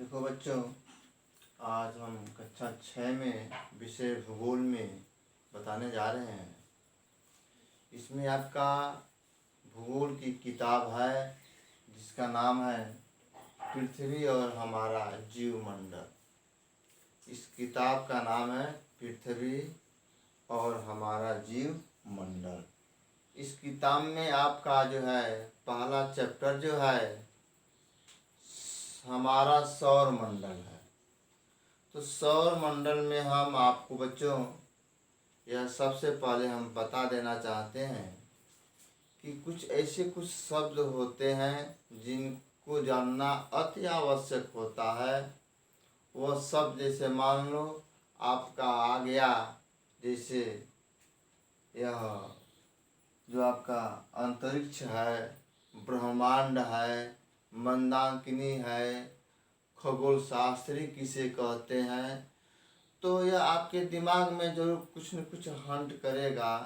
देखो बच्चों, आज हम कक्षा 6 में विषय भूगोल में बताने जा रहे हैं। इसमें आपका भूगोल की किताब है जिसका नाम है पृथ्वी और हमारा जीवमंडल। इस किताब का नाम है पृथ्वी और हमारा जीवमंडल। इस किताब में आपका जो है पहला चैप्टर जो है हमारा सौर मंडल है। तो सौर मंडल में हम आपको बच्चों यह सबसे पहले हम बता देना चाहते हैं कि कुछ शब्द होते हैं जिनको जानना अति आवश्यक होता है। वह शब्द जैसे मान लो आपका आ गया, जैसे यह जो आपका अंतरिक्ष है, ब्रह्मांड है, मंदाकिनी है, खगोल शास्त्री किसे कहते हैं। तो यह आपके दिमाग में जरूर कुछ न कुछ हंट करेगा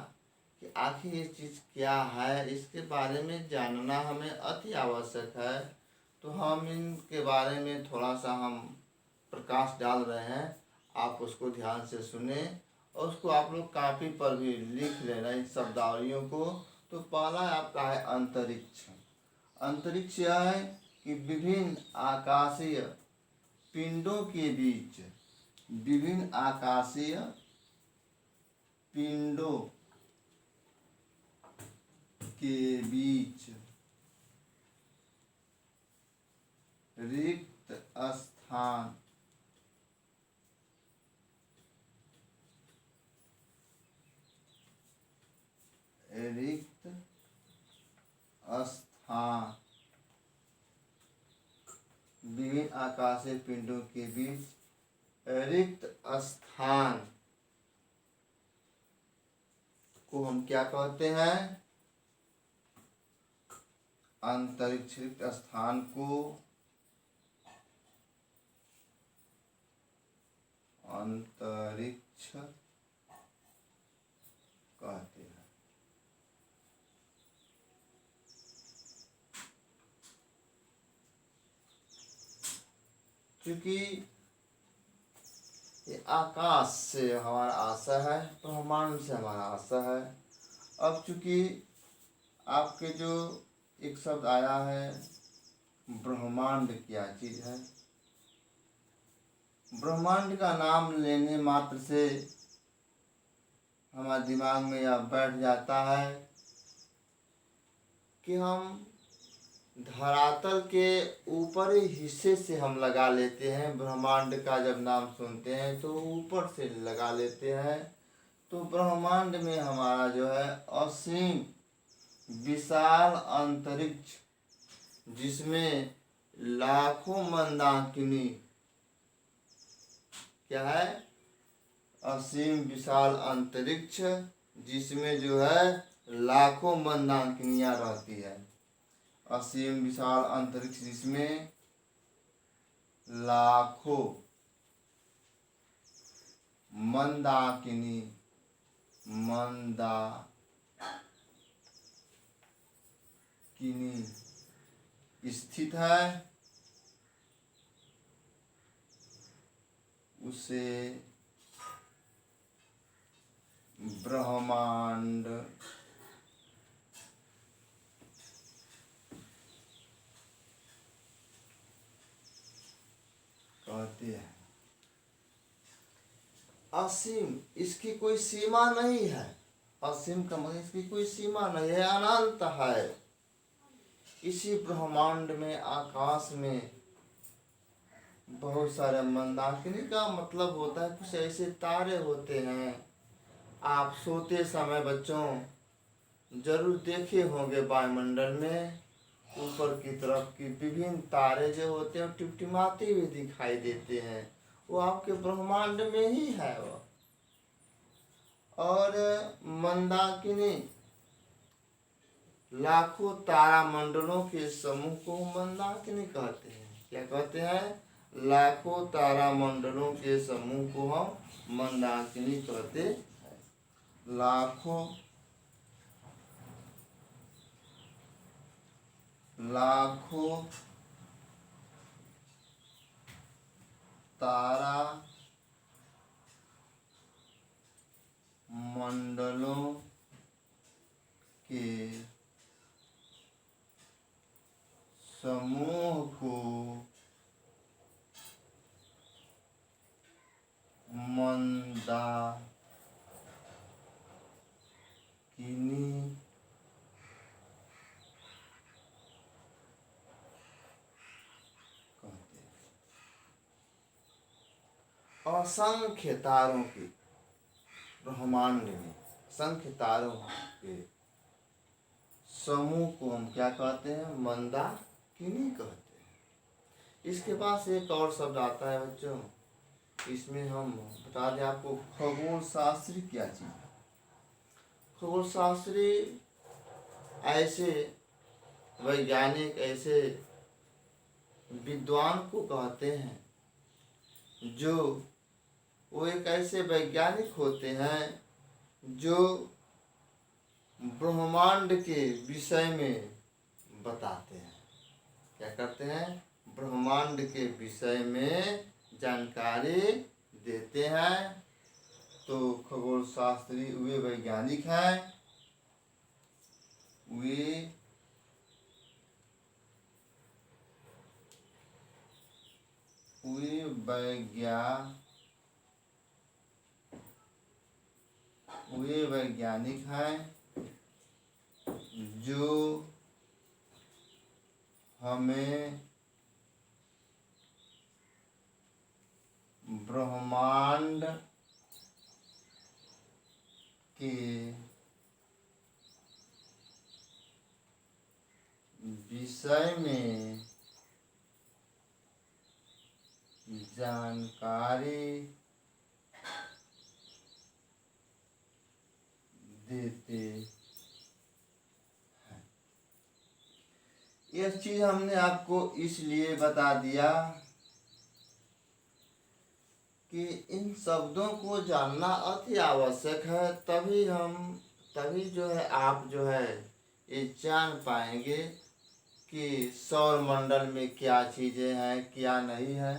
कि आखिर ये चीज़ क्या है। इसके बारे में जानना हमें अति आवश्यक है। तो हम इनके बारे में थोड़ा सा हम प्रकाश डाल रहे हैं, आप उसको ध्यान से सुने और उसको आप लोग कापी पर भी लिख लेना इन शब्दावलियों को। तो पहला आपका है अंतरिक्ष। अंतरिक्ष यह है कि विभिन्न आकाशीय पिंडों के बीच, विभिन्न आकाशीय पिंडों के बीच रिक्त स्थान विभिन्न आकाशीय पिंडों के बीच रिक्त स्थान को हम क्या कहते हैं? अंतरिक्ष। रिक्त स्थान को अंतरिक्ष कहते हैं। क्योंकि ये आकाश से हमारा आशा है, ब्रह्मांड से हमारा आशा है। अब चूंकि आपके जो एक शब्द आया है ब्रह्मांड, क्या चीज़ है? ब्रह्मांड का नाम लेने मात्र से हमारे दिमाग में यह बैठ जाता है कि हम धरातल के ऊपरी हिस्से से हम लगा लेते हैं। ब्रह्मांड का जब नाम सुनते हैं तो ऊपर से लगा लेते हैं। तो ब्रह्मांड में हमारा जो है असीम विशाल अंतरिक्ष, जिसमें लाखों मंदाकिनी, क्या है? असीम विशाल अंतरिक्ष जिसमें जो है लाखों मंदाकिनियाँ रहती है। असीम विशाल अंतरिक्ष जिसमें लाखों मंदाकिनी स्थित है, उसे ब्रह्मांड कहते हैं। असीम, इसकी कोई सीमा नहीं है। असीम का मतलब इसकी कोई सीमा नहीं है, अनंत है। इसी ब्रह्मांड में, आकाश में बहुत सारे मंदाकिनी का मतलब होता है कुछ ऐसे तारे होते हैं। आप सोते समय बच्चों जरूर देखे होंगे वायुमंडल में ऊपर की तरफ की विभिन्न तारे जो होते हैं टिमटिमाते हुए दिखाई देते हैं। वो आपके ब्रह्मांड में ही है वो। और मंदाकिनी लाखों तारा मंडलों के समूह को मंदाकिनी कहते हैं। क्या कहते हैं? लाखों तारा मंडलों के समूह को हम मंदाकिनी कहते हैं। लाखों तारा मंडलों के समूह को मंदाकिनी कहते हैं। असंख्य तारों के ब्रह्मांड में असंख्य तारों के समूह को हम क्या कहते हैं? मंदाकिनी कहते हैं। इसके पास एक और शब्द आता है बच्चों, इसमें हम बता दें आपको, खगोल शास्त्री क्या चीज है। खगोल शास्त्री ऐसे वैज्ञानिक, ऐसे विद्वान को कहते हैं जो वो एक ऐसे वैज्ञानिक होते हैं जो ब्रह्मांड के विषय में बताते हैं। क्या करते हैं? ब्रह्मांड के विषय में जानकारी देते हैं। तो खगोल शास्त्री वे वैज्ञानिक हैं, वे वैज्ञानिक हैं जो हमें ब्रह्मांड के विषय में जानकारी देते हैं। यह चीज हमने आपको इसलिए बता दिया कि इन शब्दों को जानना अति आवश्यक है। तभी जो है आप जो है ये जान पाएंगे कि सौर मंडल में क्या चीज़ें हैं, क्या नहीं है।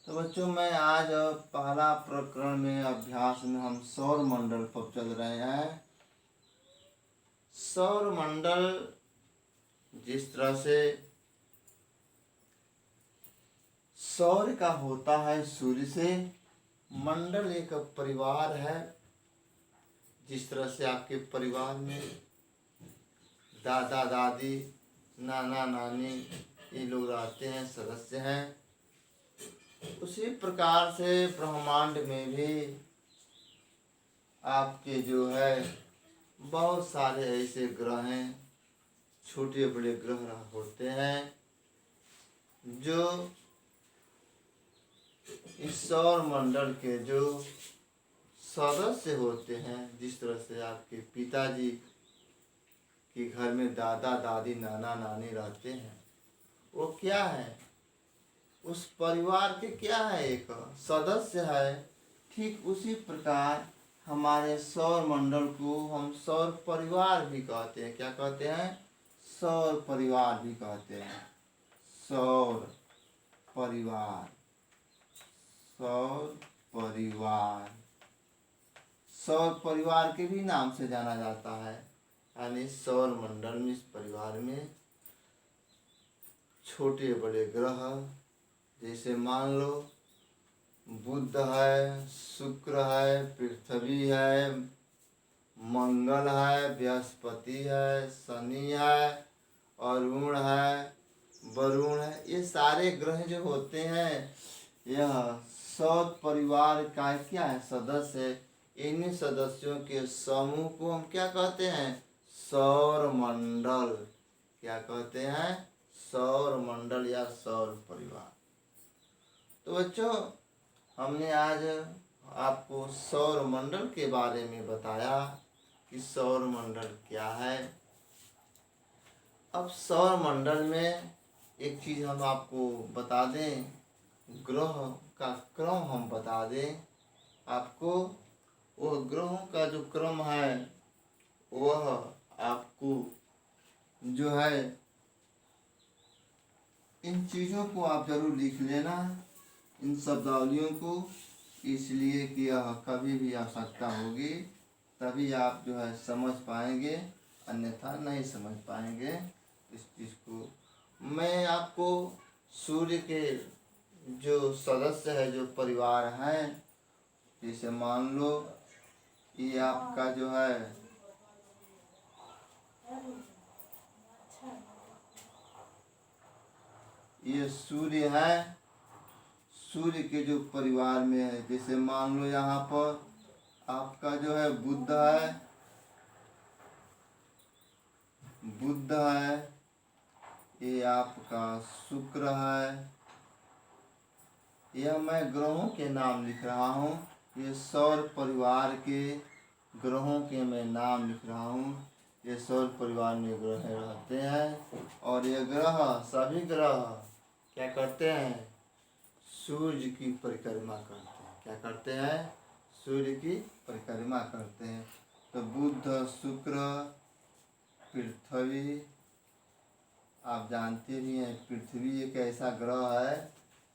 तो बच्चों, मैं आज पहला प्रकरण में अभ्यास में हम सौर मंडल पर चल रहे हैं। सौर मंडल जिस तरह से सौर का होता है सूर्य से, मंडल एक परिवार है। जिस तरह से आपके परिवार में दादा दादी, नाना नानी ये लोग रहते हैं, सदस्य हैं, उसी प्रकार से ब्रह्मांड में भी आपके जो है बहुत सारे ऐसे ग्रह हैं, छोटे बड़े ग्रह होते हैं जो इस सौर मंडल के जो सदस्य होते हैं। जिस तरह से आपके पिताजी के घर में दादा दादी नाना नानी रहते हैं, वो क्या है? उस परिवार के क्या है? एक सदस्य है। ठीक उसी प्रकार हमारे सौर मंडल को हम सौर परिवार भी कहते हैं। क्या कहते हैं? सौर परिवार भी कहते हैं। सौर परिवार, सौर परिवार, सौर परिवार के भी नाम से जाना जाता है। यानी सौर मंडल में, इस परिवार में छोटे बड़े ग्रह, जैसे मान लो बुध है, शुक्र है, पृथ्वी है, मंगल है, बृहस्पति है, शनि है, अरुण है, वरुण है। ये सारे ग्रह जो होते हैं, यह सौर परिवार का क्या है? सदस्य है। इन सदस्यों के समूह को हम क्या कहते हैं? सौर मंडल। क्या कहते हैं? सौर मंडल या सौर परिवार। तो बच्चों, हमने आज आपको सौर मंडल के बारे में बताया कि सौर मंडल क्या है। अब सौर मंडल में एक चीज़ हम आपको बता दें, ग्रह का क्रम हम बता दें आपको। वह ग्रहों का जो क्रम है, वह आपको जो है इन चीज़ों को आप जरूर लिख लेना इन शब्दावलियों को, इसलिए कि यह कभी भी आवश्यकता होगी तभी आप जो है समझ पाएंगे, अन्यथा नहीं समझ पाएंगे इस चीज़ को। मैं आपको सूर्य के जो सदस्य है, जो परिवार हैं, जैसे मान लो ये आपका जो है ये सूर्य है, सूर्य के जो परिवार में है, जैसे मान लो यहाँ पर आपका जो है बुध है, बुध है, ये आपका शुक्र है। यह मैं ग्रहों के नाम लिख रहा हूँ, ये सौर परिवार के ग्रहों के मैं नाम लिख रहा हूँ। ये सौर परिवार में ग्रह रहते हैं और ये ग्रह, सभी ग्रह क्या करते हैं? सूर्य की परिक्रमा करते हैं। क्या करते हैं? सूर्य की परिक्रमा करते हैं। तो बुध, शुक्र, पृथ्वी, आप जानते भी हैं पृथ्वी एक ऐसा ग्रह है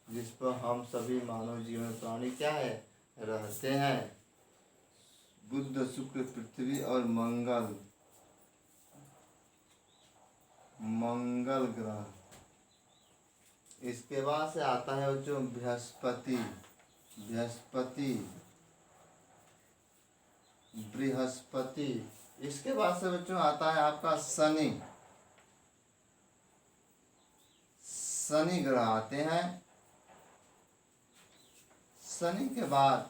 जिस पर हम सभी मानव जीवन प्राणी क्या है? रहते हैं। बुध, शुक्र, पृथ्वी और मंगल, मंगल ग्रह। इसके बाद से आता है बच्चों बृहस्पति, बृहस्पति, बृहस्पति। इसके बाद से बच्चों आता है आपका शनि, शनि ग्रह आते हैं। शनि के बाद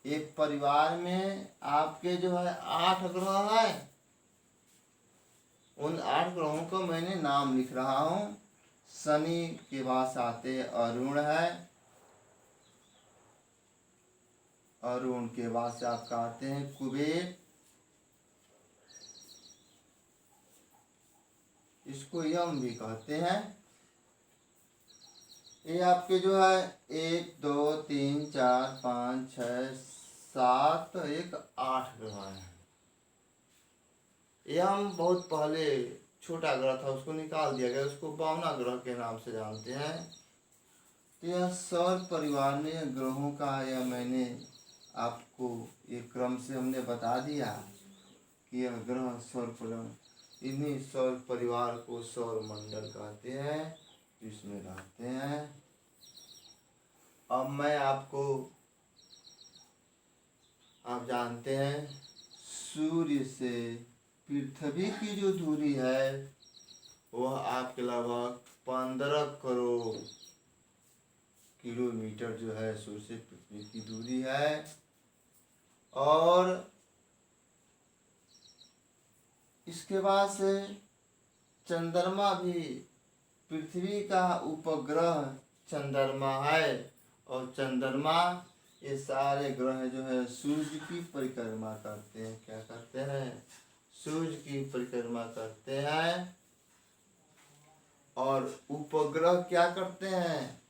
एक परिवार में आपके जो है 8 ग्रह है। उन 8 ग्रहों को मैंने नाम लिख रहा हूँ। शनि के बाद आते हैं अरुण है, अरुण के बाद से आपका आते हैं कुबेर, इसको यम भी कहते हैं। ये आपके जो है 1 2 3 4 5 6 7 एक 8 ग्रह हैं। यम बहुत पहले छोटा ग्रह था, उसको निकाल दिया गया, उसको बावना ग्रह के नाम से जानते हैं। तो यह सौर परिवार में ग्रहों का यह मैंने आपको एक क्रम से हमने बता दिया कि यह ग्रह सौर परिवार, इन्हीं सौर परिवार को सौर मंडल कहते हैं, इसमें रहते हैं। अब मैं आपको, आप जानते हैं सूर्य से पृथ्वी की जो दूरी है वह आपके लगभग 15 करोड़ किलोमीटर जो है सूर्य से पृथ्वी की दूरी है। और इसके बाद से चंद्रमा भी पृथ्वी का उपग्रह चंद्रमा है। और चंद्रमा, ये सारे ग्रह जो है सूर्य की परिक्रमा करते हैं। क्या करते हैं? सूर्य की परिक्रमा करते हैं। और उपग्रह क्या करते हैं?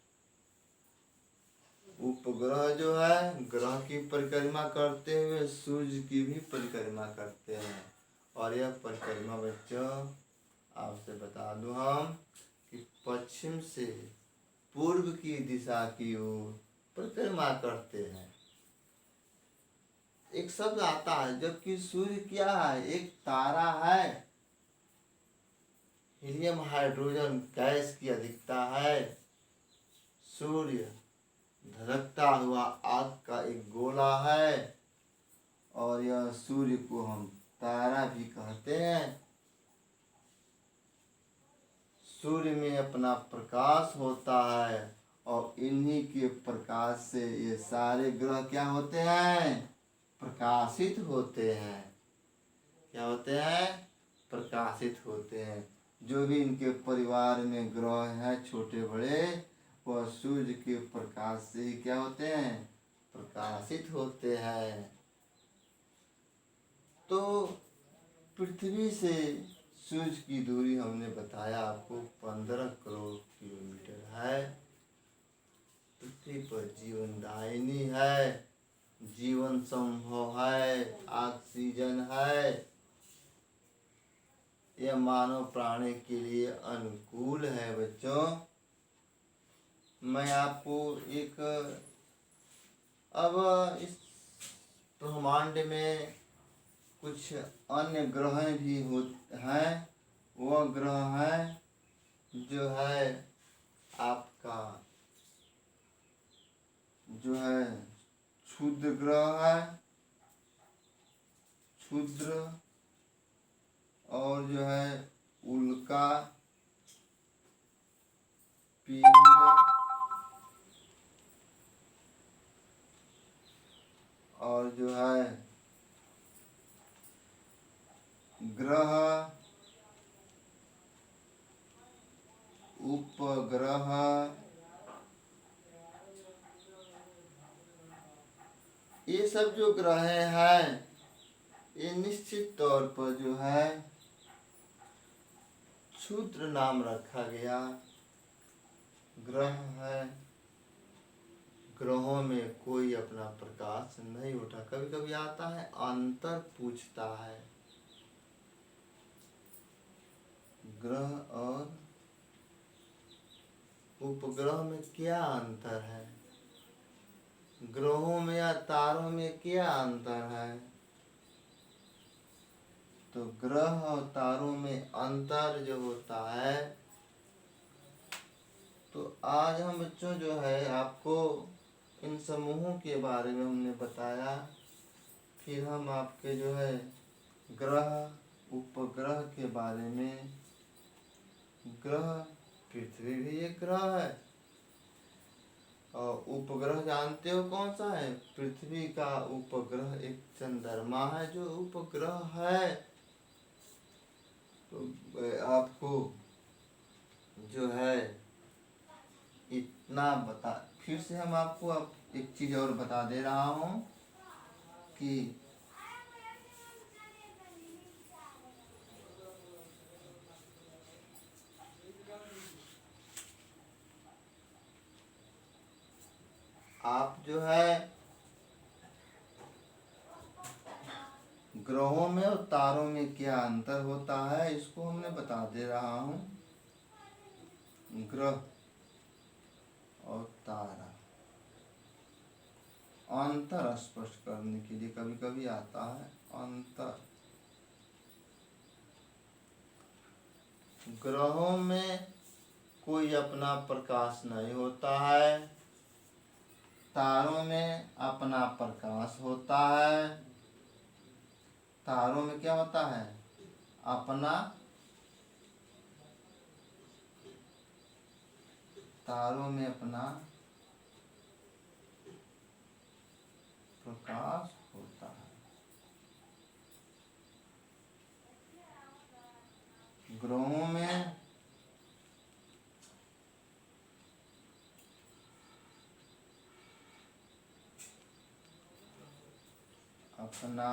उपग्रह जो है ग्रह की परिक्रमा करते हुए सूर्य की भी परिक्रमा करते हैं। और यह परिक्रमा बच्चों आपसे बता दूं हम कि पश्चिम से पूर्व की दिशा की ओर परिक्रमा करते हैं। एक शब्द आता है, जबकि सूर्य क्या है? एक तारा है, हीलियम हाइड्रोजन गैस की अधिकता है। सूर्य धधकता हुआ आग का एक गोला है और यह सूर्य को हम तारा भी कहते हैं। सूर्य में अपना प्रकाश होता है और इन्हीं के प्रकाश से ये सारे ग्रह क्या होते हैं? प्रकाशित होते हैं। क्या होते हैं? प्रकाशित होते हैं। जो भी इनके परिवार में ग्रह हैं छोटे बड़े, वह सूर्य के प्रकाश से ही क्या होते हैं? प्रकाशित होते हैं। तो पृथ्वी से सूर्य की दूरी हमने बताया आपको 15 करोड़ किलोमीटर है। पृथ्वी पर जीवनदायिनी है, जीवन संभव है, ऑक्सीजन है। यह मानव प्राणी के लिए अनुकूल है बच्चों। मैं आपको एक अब इस ब्रह्मांड में कुछ अन्य ग्रह भी हो हैं। वह ग्रह है जो है आपका जो है क्षुद्र ग्रह है, क्षुद्र, और जो है उल्का पिंड, और जो है ग्रह, उपग्रह, ये सब जो ग्रह हैं ये निश्चित तौर पर जो है क्षुद्र नाम रखा गया ग्रह है। ग्रहों में कोई अपना प्रकाश नहीं उठा। कभी कभी आता है अंतर पूछता है, ग्रह और उपग्रह में क्या अंतर है, ग्रहों में या तारों में क्या अंतर है। तो ग्रह और तारों में अंतर जो होता है, तो आज हम बच्चों जो है आपको इन समूहों के बारे में हमने बताया। फिर हम आपके जो है ग्रह उपग्रह के बारे में, ग्रह पृथ्वी भी एक ग्रह है, और उपग्रह जानते हो कौन सा है? पृथ्वी का उपग्रह एक चंद्रमा है जो उपग्रह है। तो आपको जो है इतना बता, फिर से हम आपको अब एक चीज़ और बता दे रहा हूँ कि आप जो है ग्रहों में और तारों में क्या अंतर होता है इसको हमने बता दे रहा हूँ। ग्रह और तारा, अंतर स्पष्ट करने के लिए कभी कभी आता है अंतर। ग्रहों में कोई अपना प्रकाश नहीं होता है, तारों में अपना प्रकाश होता है। तारों में क्या होता है? अपना, तारों में अपना प्रकाश होता है। ग्रहों में अपना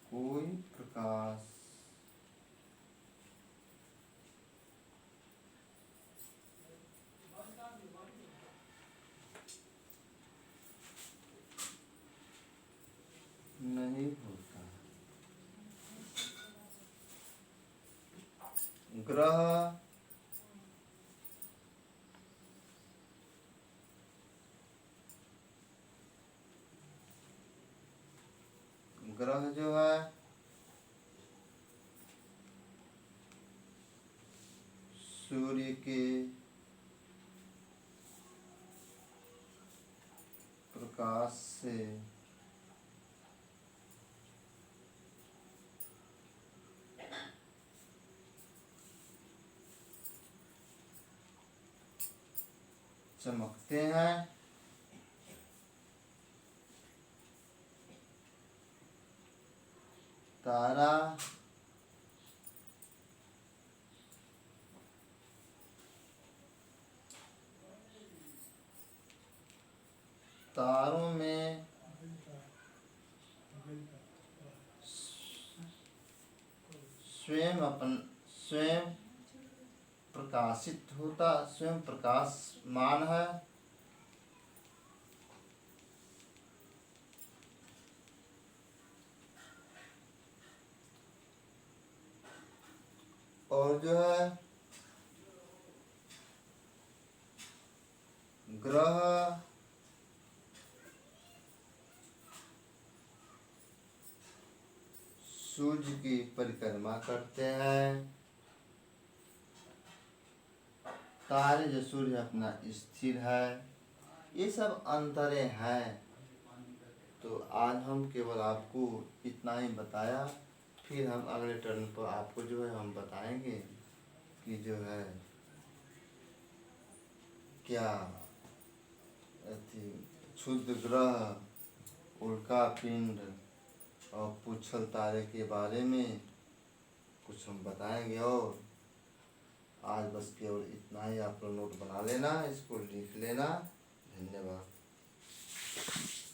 कोई प्रकाश नहीं होता। ग्रह ग्रह जो है सूर्य के प्रकाश से चमकते हैं। तारा तारों में स्वयं प्रकाशित होता, स्वयं प्रकाशमान है। और जो है ग्रह सूर्य की परिक्रमा करते हैं। तारे जो सूर्य अपना स्थिर है। ये सब अंतरें हैं। तो आज हम केवल आपको इतना ही बताया। फिर हम अगले टर्न पर आपको जो है हम बताएंगे कि जो है क्या क्षुद्र ग्रह, उल्का पिंड और पुच्छल तारे के बारे में कुछ हम बताएंगे। और आज बस केवल इतना ही। आप लोग नोट बना लेना, इसको लिख लेना। धन्यवाद।